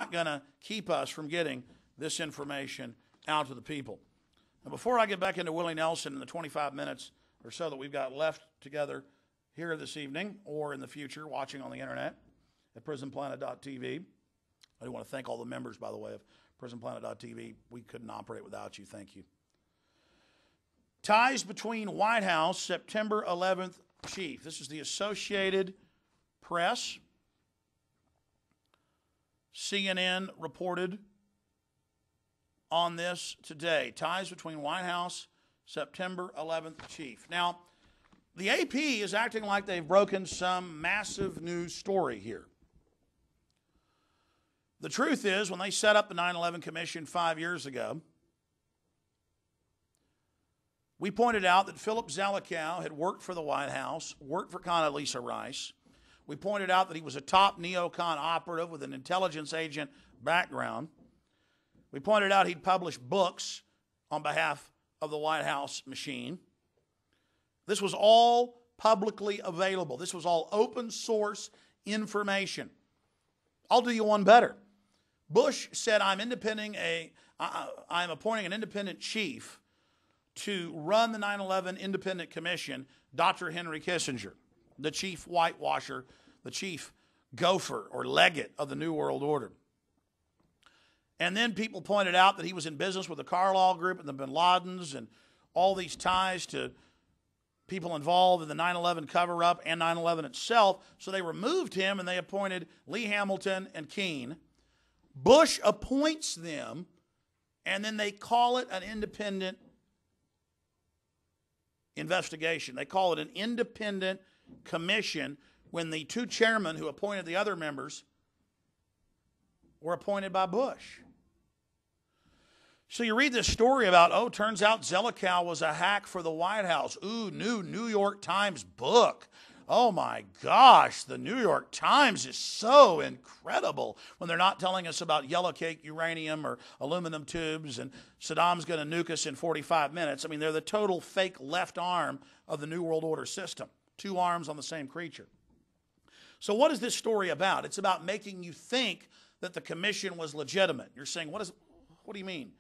not going to keep us from getting this information out to the people. Now, before I get back into Willie Nelson in the 25 minutes or so that we've got left together here this evening or in the future watching on the internet at prisonplanet.tv, I do want to thank all the members, by the way, of prisonplanet.tv. We couldn't operate without you. Thank you. Ties between White House, September 11th chief. This is the Associated Press. CNN reported on this today. Ties between White House, September 11th chief. Now, the AP is acting like they've broken some massive news story here. The truth is, when they set up the 9/11 Commission 5 years ago, we pointed out that Philip Zelikow had worked for the White House, worked for Condoleezza Rice. We pointed out that he was a top neocon operative with an intelligence agent background. We pointed out he'd published books on behalf of the White House machine. This was all publicly available. This was all open source information. I'll do you one better. Bush said, I'm appointing an independent chief to run the 9/11 Independent Commission, Dr. Henry Kissinger, the chief whitewasher, the chief gopher or legate of the New World Order. And then people pointed out that he was in business with the Carlyle Group and the Bin Ladens and all these ties to people involved in the 9/11 cover-up and 9/11 itself. So they removed him and they appointed Lee Hamilton and Keene. Bush appoints them, and then they call it an independent investigation. They call it an independent commission when the two chairmen who appointed the other members were appointed by Bush. So you read this story about, turns out Zelikow was a hack for the White House. Ooh, New York Times book. Oh my gosh, the New York Times is so incredible when they're not telling us about yellow cake uranium or aluminum tubes and Saddam's going to nuke us in 45 minutes. I mean, they're the total fake left arm of the New World Order system. Two arms on the same creature. So what is this story about? It's about making you think that the commission was legitimate. You're saying, what do you mean?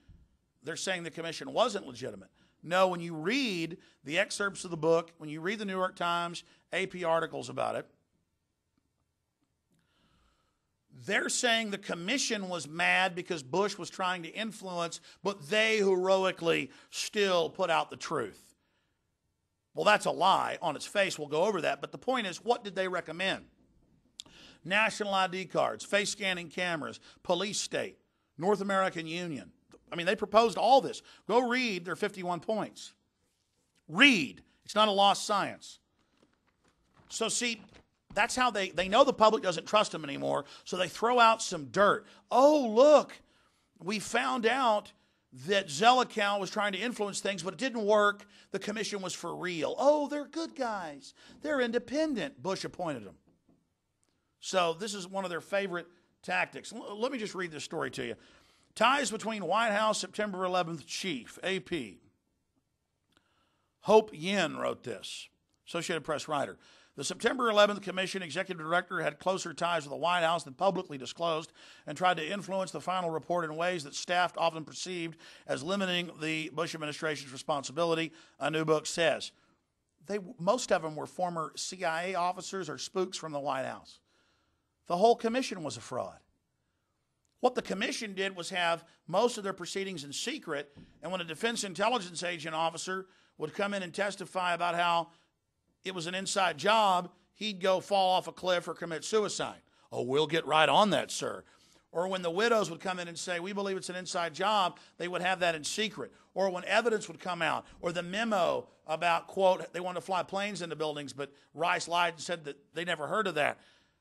They're saying the commission wasn't legitimate. No, when you read the excerpts of the book, when you read the New York Times, AP articles about it, they're saying the commission was mad because Bush was trying to influence, but they heroically still put out the truth. Well, that's a lie on its face. We'll go over that. But the point is, what did they recommend? National ID cards, face scanning cameras, police state, North American Union. I mean, they proposed all this. Go read their 51 points. Read. It's not a lost science. So see, that's how they know the public doesn't trust them anymore, so they throw out some dirt. Oh, look, we found out that Zelikow was trying to influence things, but it didn't work. The commission was for real. Oh, they're good guys. They're independent. Bush appointed them. So this is one of their favorite tactics. Let me just read this story to you. Ties between White House September 11th chief, AP. Hope Yin wrote this, Associated Press writer. The September 11th Commission executive director had closer ties with the White House than publicly disclosed and tried to influence the final report in ways that staff often perceived as limiting the Bush administration's responsibility, a new book says. Most of them were former CIA officers or spooks from the White House. The whole commission was a fraud. What the commission did was have most of their proceedings in secret, and when a defense intelligence agent officer would come in and testify about how it was an inside job, he'd go fall off a cliff or commit suicide. Oh, we'll get right on that, sir. Or when the widows would come in and say, we believe it's an inside job, they would have that in secret. Or when evidence would come out, or the memo about, quote, they wanted to fly planes into buildings, but Rice lied and said that they never heard of that.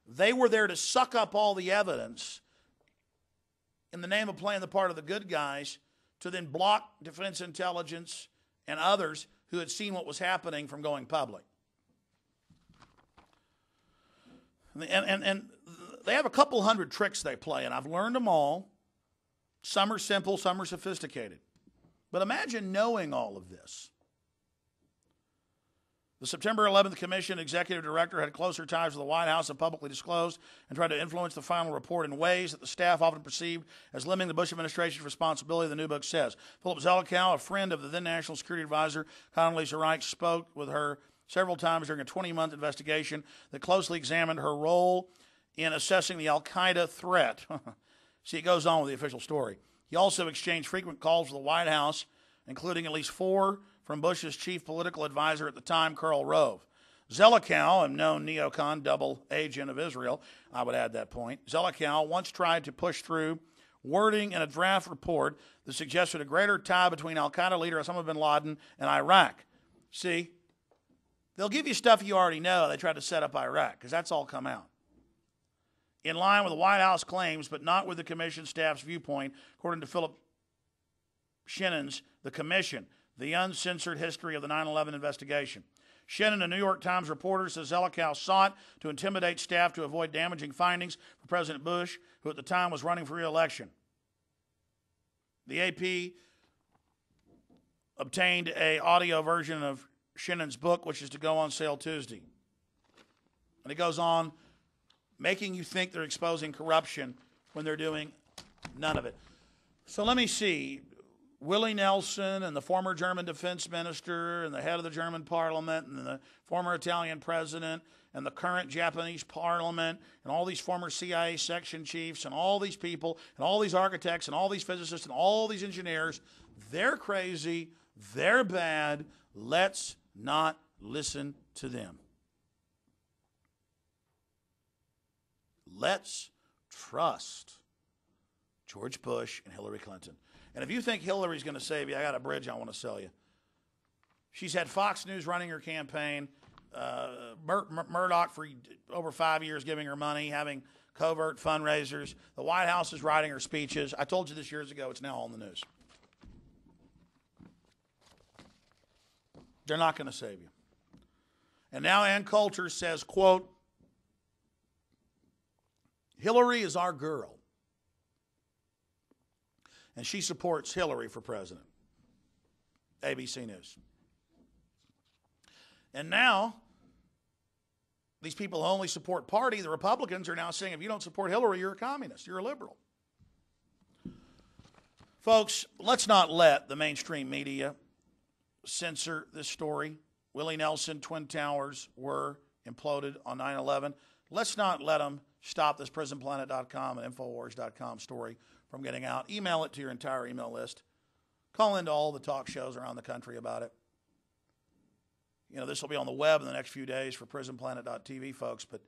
They were there to suck up all the evidence in the name of playing the part of the good guys to then block defense intelligence and others who had seen what was happening from going public. And they have a couple hundred tricks they play, and I've learned them all. Some are simple, some are sophisticated. But imagine knowing all of this. The September 11th Commission executive director had closer ties with the White House than publicly disclosed and tried to influence the final report in ways that the staff often perceived as limiting the Bush administration's responsibility, the new book says. Philip Zelikow, a friend of the then National Security Advisor Condoleezza Rice, spoke with her several times during a 20-month investigation that closely examined her role in assessing the al-Qaeda threat. See, it goes on with the official story. He also exchanged frequent calls with the White House, including at least 4 from Bush's chief political advisor at the time, Karl Rove. Zelikow, a known neocon, double agent of Israel, I would add that point. Zelikow once tried to push through wording in a draft report that suggested a greater tie between al-Qaeda leader Osama bin Laden and Iraq. See, they'll give you stuff you already know. They tried to set up Iraq, because that's all come out. In line with the White House claims, but not with the commission staff's viewpoint, according to Philip Shannon's The Commission, the uncensored history of the 9/11 investigation. Shannon, a New York Times reporter, says Zelikow sought to intimidate staff to avoid damaging findings for President Bush, who at the time was running for re-election. The AP obtained an audio version of Shannon's book, which is to go on sale Tuesday. And it goes on, making you think they're exposing corruption when they're doing none of it. So let me see. Willie Nelson and the former German defense minister and the head of the German parliament and the former Italian president and the current Japanese parliament and all these former CIA section chiefs and all these people and all these architects and all these physicists and all these engineers, they're crazy, they're bad. Let's not listen to them. Let's trust George Bush and Hillary Clinton. And if you think Hillary's going to save you, I got a bridge I want to sell you. She's had Fox News running her campaign, Murdoch for over 5 years giving her money, having covert fundraisers. The White House is writing her speeches. I told you this years ago. It's now on the news. They're not going to save you. And now Ann Coulter says, quote, Hillary is our girl. And she supports Hillary for president. ABC News. And now, these people who only support party, the Republicans, are now saying if you don't support Hillary, you're a communist, you're a liberal. Folks, let's not let the mainstream media censor this story. Willie Nelson, Twin Towers were imploded on 9/11. Let's not let them stop this prisonplanet.com and Infowars.com story from getting out. Email it to your entire email list. Call into all the talk shows around the country about it. You know, this will be on the web in the next few days for prisonplanet.tv, folks, but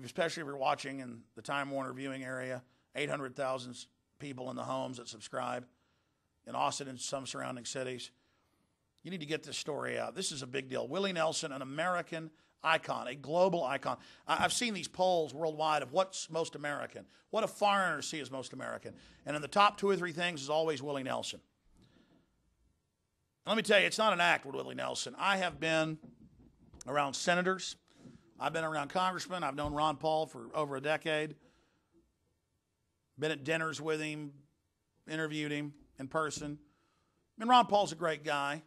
especially if you're watching in the Time Warner viewing area, 800,000 people in the homes that subscribe in Austin and some surrounding cities. You need to get this story out. This is a big deal. Willie Nelson, an American icon, a global icon. I've seen these polls worldwide of what's most American. What do foreigners see as most American? And in the top 2 or 3 things is always Willie Nelson. And let me tell you, it's not an act with Willie Nelson. I have been around senators. I've been around congressmen. I've known Ron Paul for over a decade. Been at dinners with him, interviewed him in person. I mean, Ron Paul's a great guy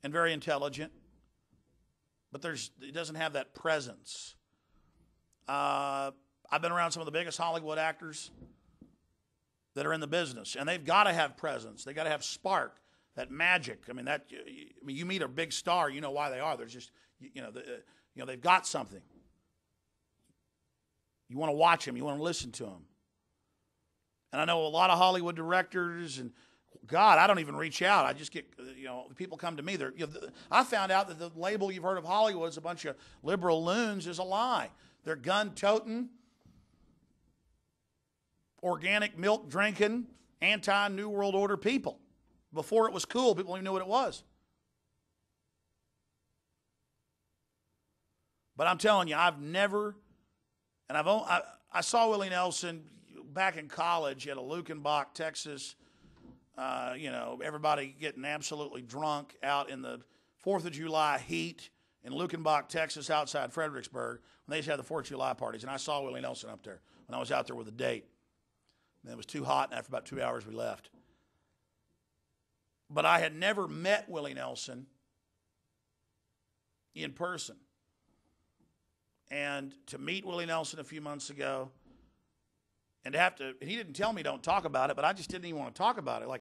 and very intelligent. But it doesn't have that presence. I've been around some of the biggest Hollywood actors that are in the business, and they've got to have presence. They've got to have spark, that magic. I mean, you meet a big star, you know why they are. They're just, they've got something. You want to watch them. You want to listen to them. And I know a lot of Hollywood directors and God, I don't even reach out. I just get, people come to me. I found out that the label you've heard of Hollywood is a bunch of liberal loons is a lie. They're gun-toting, organic milk drinking, anti-New World Order people. Before it was cool, people even knew what it was. But I'm telling you, I've never, and I saw Willie Nelson back in college at a Lukenbach, Texas. Everybody getting absolutely drunk out in the 4th of July heat in Lukenbach, Texas, outside Fredericksburg, when they used to have the 4th of July parties. And I saw Willie Nelson up there when I was out there with a date. And it was too hot, and after about 2 hours, we left. But I had never met Willie Nelson in person. And to meet Willie Nelson a few months ago, and to have to, and he didn't tell me don't talk about it, but I just didn't even want to talk about it. Like,